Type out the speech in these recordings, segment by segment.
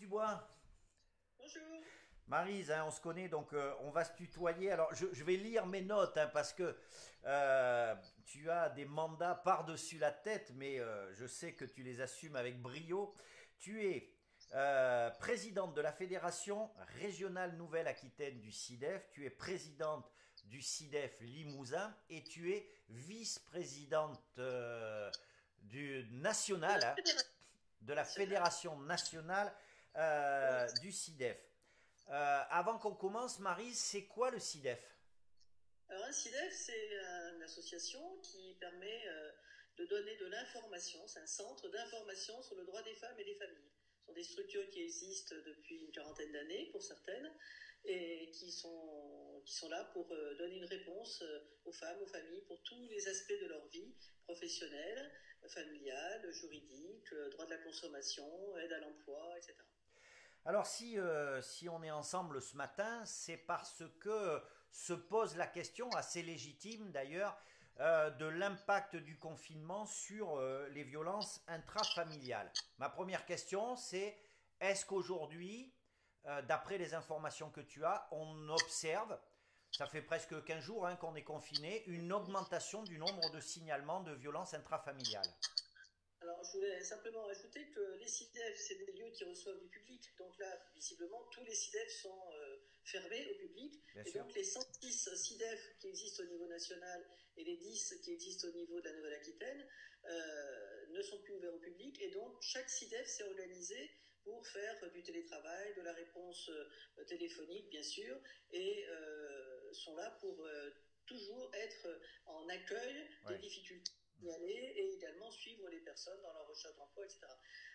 Dubois. Bonjour. Maryse, hein, on se connaît, donc on va se tutoyer. Alors, je vais lire mes notes, hein, parce que tu as des mandats par-dessus la tête, mais je sais que tu les assumes avec brio. Tu es présidente de la Fédération régionale Nouvelle-Aquitaine du CIDEF, tu es présidente du CIDEF Limousin et tu es vice-présidente du De la national, hein, Fédération de la nationale. Fédération nationale Oui. du CIDEF. Avant qu'on commence, Marie, c'est quoi le CIDEF? Alors, un CIDEF, c'est une association qui permet de donner de l'information. C'est un centre d'information sur le droit des femmes et des familles. Ce sont des structures qui existent depuis une quarantaine d'années pour certaines et qui sont là pour donner une réponse aux femmes, aux familles, pour tous les aspects de leur vie professionnelle, familiale, juridique, droit de la consommation, aide à l'emploi, etc. Alors si on est ensemble ce matin, c'est parce que se pose la question, assez légitime d'ailleurs, de l'impact du confinement sur les violences intrafamiliales. Ma première question, c'est est-ce qu'aujourd'hui, d'après les informations que tu as, on observe, ça fait presque 15 jours, hein, qu'on est confiné, une augmentation du nombre de signalements de violences intrafamiliales? Alors, je voulais simplement ajouter que les CIDEF, c'est des lieux qui reçoivent du public. Donc là, visiblement, tous les CIDEF sont fermés au public. Bien Et sûr. donc, les 106 CIDEF qui existent au niveau national et les 10 qui existent au niveau de la Nouvelle-Aquitaine ne sont plus ouverts au public. Et donc, chaque CIDEF s'est organisé pour faire du télétravail, de la réponse téléphonique, bien sûr, et sont là pour toujours être en accueil des Ouais. difficultés y aller et également suivre les personnes dans leur recherche d'emploi, etc.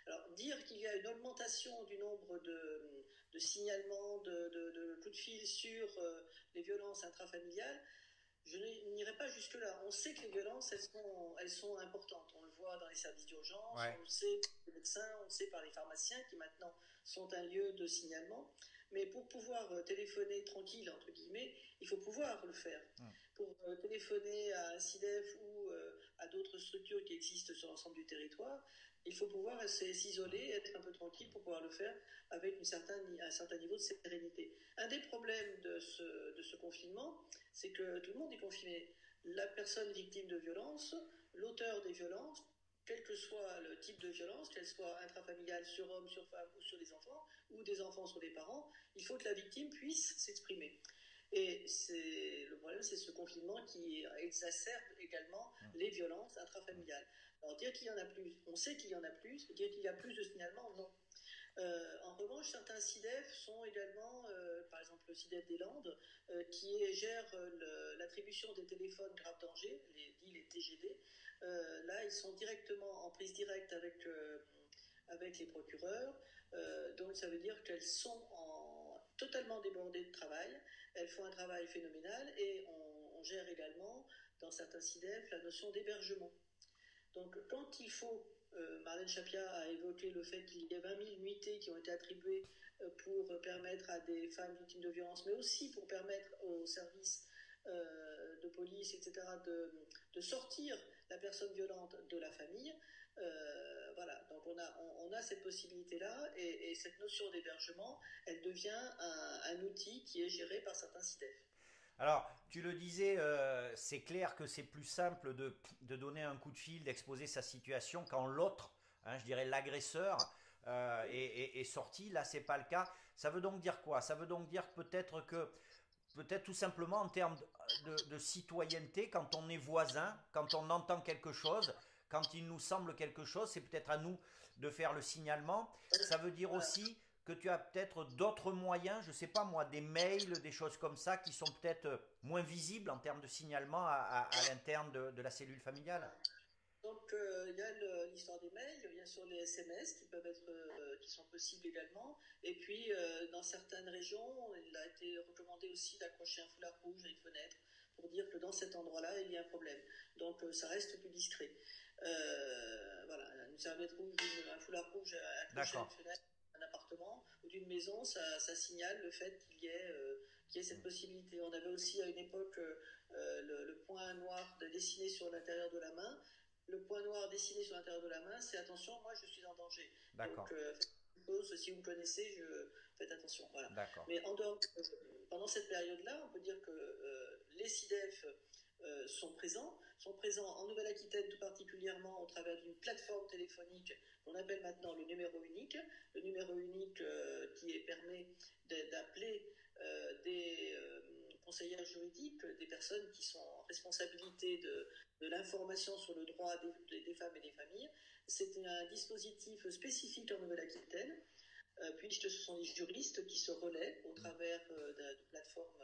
Alors, dire qu'il y a une augmentation du nombre de signalements, de coups de fil sur les violences intrafamiliales, je n'irai pas jusque-là. On sait que les violences, elles sont importantes. On le voit dans les services d'urgence, on Ouais. le sait par les médecins, on le sait par les pharmaciens qui maintenant sont un lieu de signalement. Mais pour pouvoir téléphoner tranquille, entre guillemets, il faut pouvoir le faire. Hmm. Pour téléphoner à un CIDEF ou à d'autres structures qui existent sur l'ensemble du territoire, il faut pouvoir s'isoler, être un peu tranquille pour pouvoir le faire avec un certain niveau de sérénité. Un des problèmes de ce confinement, c'est que tout le monde est confiné. La personne victime de violence, l'auteur des violences, quel que soit le type de violence, qu'elle soit intrafamiliale sur homme, sur femme ou sur les enfants, ou des enfants sur les parents, il faut que la victime puisse s'exprimer. Et le problème, c'est ce confinement qui exacerbe également les violences intrafamiliales. Alors dire qu'il y en a plus, on sait qu'il y en a plus, dire qu'il y a plus de signalements, non. En revanche, certains CIDEF sont également, par exemple le CIDEF des Landes, qui gère l'attribution des téléphones grave danger, les TGD. Là, ils sont directement en prise directe avec les procureurs. Donc ça veut dire qu'elles sont totalement débordées de travail. Elles font un travail phénoménal et on gère également dans certains CIDEF la notion d'hébergement. Donc, quand il faut, Marlène Chapia a évoqué le fait qu'il y a 20 000 nuitées qui ont été attribuées pour permettre à des femmes victimes de violences, mais aussi pour permettre aux services de police, etc., de sortir la personne violente de la famille. Voilà, donc on a cette possibilité-là, et cette notion d'hébergement, elle devient un outil qui est géré par certains CIDEF. Alors, tu le disais, c'est clair que c'est plus simple de donner un coup de fil, d'exposer sa situation quand l'autre, hein, je dirais l'agresseur, est sorti. Là, c'est pas le cas. Ça veut donc dire quoi? Ça veut donc dire peut-être tout simplement en termes de citoyenneté, quand on est voisin, quand on entend quelque chose, quand il nous semble quelque chose, c'est peut-être à nous de faire le signalement. Ça veut dire Voilà. aussi que tu as peut-être d'autres moyens, je sais pas moi, des mails, des choses comme ça, qui sont peut-être moins visibles en termes de signalement à l'interne de la cellule familiale. Donc, il y a l'histoire des mails, bien sûr les SMS qui sont possibles également. Et puis, dans certaines régions, il a été recommandé aussi d'accrocher un foulard rouge à une fenêtre pour dire que dans cet endroit-là, il y a un problème. Donc, ça reste plus discret. Voilà, une serviette rouge, un foulard rouge accroché à une D'accord. fenêtre d'un appartement ou d'une maison, ça signale le fait qu'il y ait cette possibilité. On avait aussi à une époque le point noir dessiné sur l'intérieur de la main. Le point noir dessiné sur l'intérieur de la main, c'est attention, moi je suis en danger. Donc D'accord. il chose, si vous me connaissez, faites attention. Voilà. D'accord. Mais en dehors, pendant cette période-là, on peut dire que les SIDEF sont présents en Nouvelle-Aquitaine tout particulièrement au travers d'une plateforme téléphonique qu'on appelle maintenant le numéro unique. Le numéro unique qui permet d'appeler des conseillères juridiques, des personnes qui sont en responsabilité de l'information sur le droit des femmes et des familles. C'est un dispositif spécifique en Nouvelle-Aquitaine, puisque ce sont des juristes qui se relaient au travers de plateformes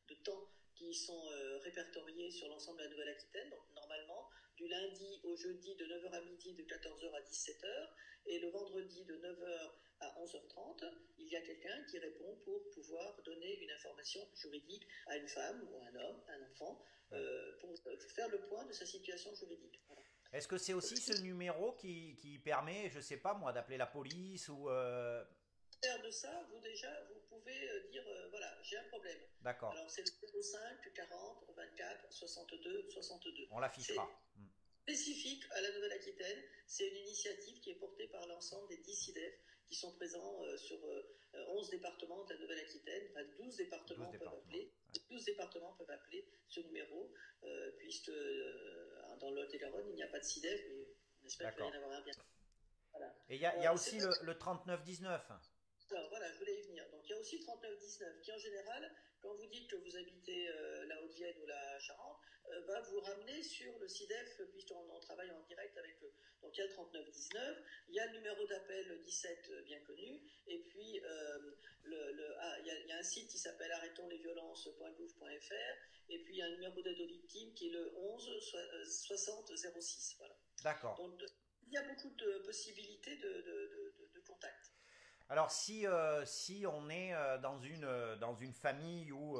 de temps qui sont répertoriées sur l'ensemble de la Nouvelle-Aquitaine. Donc normalement, du lundi au jeudi de 9h à midi, de 14h à 17h, et le vendredi de 9h à 11h30, il y a quelqu'un qui répond pour pouvoir donner une information juridique à une femme ou à un homme, à un enfant, pour faire le point de sa situation juridique. Voilà. Est-ce que c'est aussi ce numéro qui permet, je ne sais pas moi, d'appeler la police ou De ça, vous pouvez dire, voilà, j'ai un problème. D'accord. Alors, c'est le 05 40 24 62 62. On l'affichera. C'est spécifique à la Nouvelle-Aquitaine. C'est une initiative qui est portée par l'ensemble des 10 SIDEF qui sont présents sur 11 départements de la Nouvelle-Aquitaine. Enfin, 12 départements peuvent appeler. 12 départements peuvent appeler ce numéro, puisque dans le Lot-et-Garonne, il n'y a pas de SIDEF, mais on espère qu'il va y en avoir un bientôt. Voilà. Et il y a aussi le 3919. Alors voilà, je voulais y venir. Donc il y a aussi 3919 qui en général, quand vous dites que vous habitez la Haute-Vienne ou la Charente, va vous ramener sur le SIDEF puisqu'on travaille en direct avec eux. Donc il y a le 3919, il y a le numéro d'appel 17 bien connu, et puis il y a un site qui s'appelle arrêtonslesviolences.gouv.fr, et puis il y a un numéro d'aide aux victimes qui est le 11 60 06. Voilà. D'accord. Donc il y a beaucoup de possibilités de contact. Alors si on est dans une famille où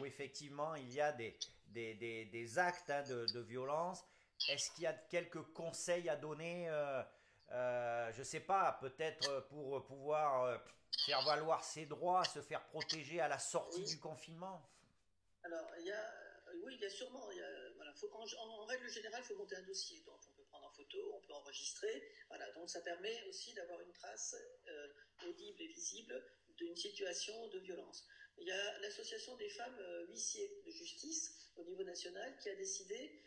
effectivement il y a des actes de violence, est-ce qu'il y a quelques conseils à donner je ne sais pas, peut-être pour pouvoir faire valoir ses droits, se faire protéger à la sortie du confinement? Alors, oui, il y a sûrement, voilà, en règle générale, il faut monter un dossier. Donc, on peut prendre en photo, on peut enregistrer. Voilà, donc ça permet aussi d'avoir une trace audible et visible d'une situation de violence. Il y a l'association des femmes huissiers de justice au niveau national qui a décidé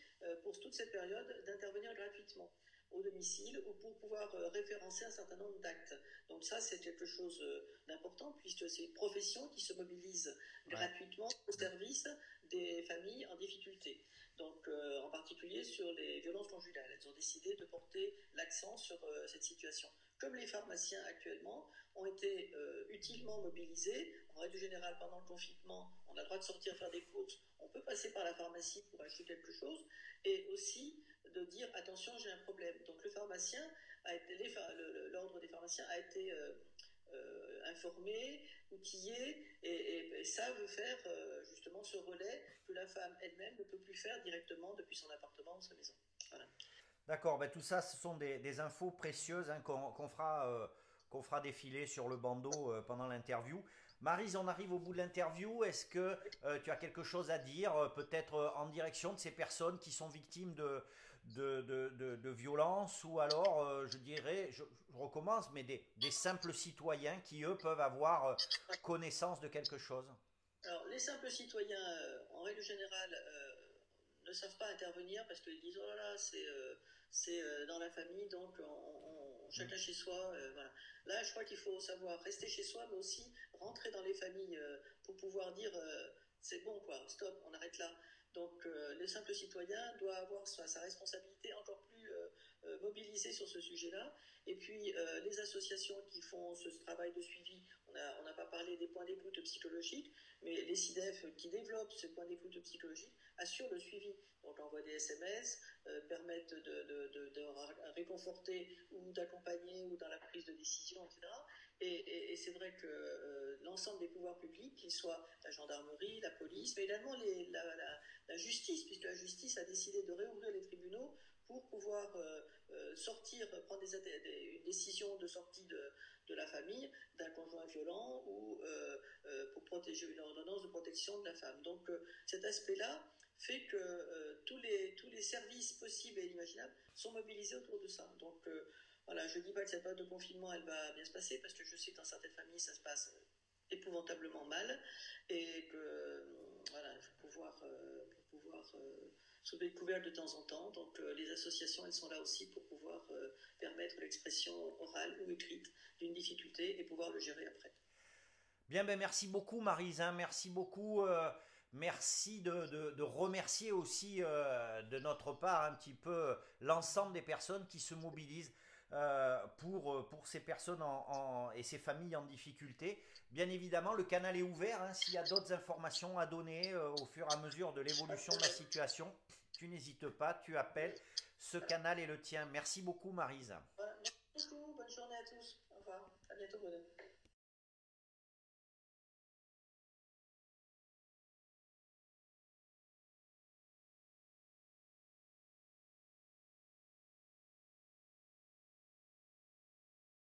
pour toute cette période d'intervenir gratuitement au domicile ou pour pouvoir référencer un certain nombre d'actes. Donc ça, c'est quelque chose d'important puisque c'est une profession qui se mobilise gratuitement au service des familles en difficulté. Donc en particulier sur les violences conjugales. Elles ont décidé de porter l'accent sur cette situation. Comme les pharmaciens actuellement ont été utilement mobilisés, en règle générale pendant le confinement, on a le droit de sortir faire des courses, on peut passer par la pharmacie pour acheter quelque chose, et aussi de dire attention, j'ai un problème. Donc l'ordre des pharmaciens a été informés, outillés, et savent faire justement ce relais que la femme elle-même ne peut plus faire directement depuis son appartement ou sa maison. Voilà. D'accord, ben tout ça, ce sont des infos précieuses qu'on fera défiler sur le bandeau pendant l'interview. Maryse, on arrive au bout de l'interview. Est-ce que tu as quelque chose à dire, peut-être en direction de ces personnes qui sont victimes de violences, ou alors, je dirais, je recommence, mais des simples citoyens qui, eux, peuvent avoir connaissance de quelque chose? Alors, les simples citoyens, en règle générale, ne savent pas intervenir parce qu'ils disent oh là là, c'est dans la famille, donc chacun chez soi. Voilà. Là, je crois qu'il faut savoir rester chez soi, mais aussi rentrer dans les familles pour pouvoir dire c'est bon, quoi, stop, on arrête là. Donc, le simple citoyen doit avoir sa responsabilité encore plus mobilisée sur ce sujet-là. Et puis, les associations qui font ce travail de suivi, on n'a pas parlé des points d'écoute psychologiques, mais les SIDEF qui développent ces points d'écoute psychologiques assurent le suivi. Donc, envoient des SMS, permettent de réconforter ou d'accompagner ou dans la prise de décision, etc. Et c'est vrai que l'ensemble des pouvoirs publics, qu'ils soient la gendarmerie, la police, mais également la justice, puisque la justice a décidé de réouvrir les tribunaux pour pouvoir prendre une décision de sortie de la famille d'un conjoint violent ou pour protéger une ordonnance de protection de la femme. Donc cet aspect-là fait que tous les services possibles et imaginables sont mobilisés autour de ça. Donc Voilà, je ne dis pas que cette période de confinement, elle va bien se passer, parce que je sais que dans certaines familles, ça se passe épouvantablement mal, et que voilà, il faut pouvoir sauver le couvert de temps en temps. Donc les associations, elles sont là aussi pour pouvoir permettre l'expression orale ou écrite d'une difficulté et pouvoir le gérer après. Bien, ben merci beaucoup Maryse, hein, merci beaucoup. Merci de remercier aussi de notre part un petit peu l'ensemble des personnes qui se mobilisent pour ces personnes et ces familles en difficulté. Bien évidemment, le canal est ouvert, hein, s'il y a d'autres informations à donner au fur et à mesure de l'évolution de la situation, tu n'hésites pas, tu appelles. Ce canal est le tien. Merci beaucoup Maryse. Voilà, merci beaucoup, bonne journée à tous. Au revoir, à bientôt, bonne.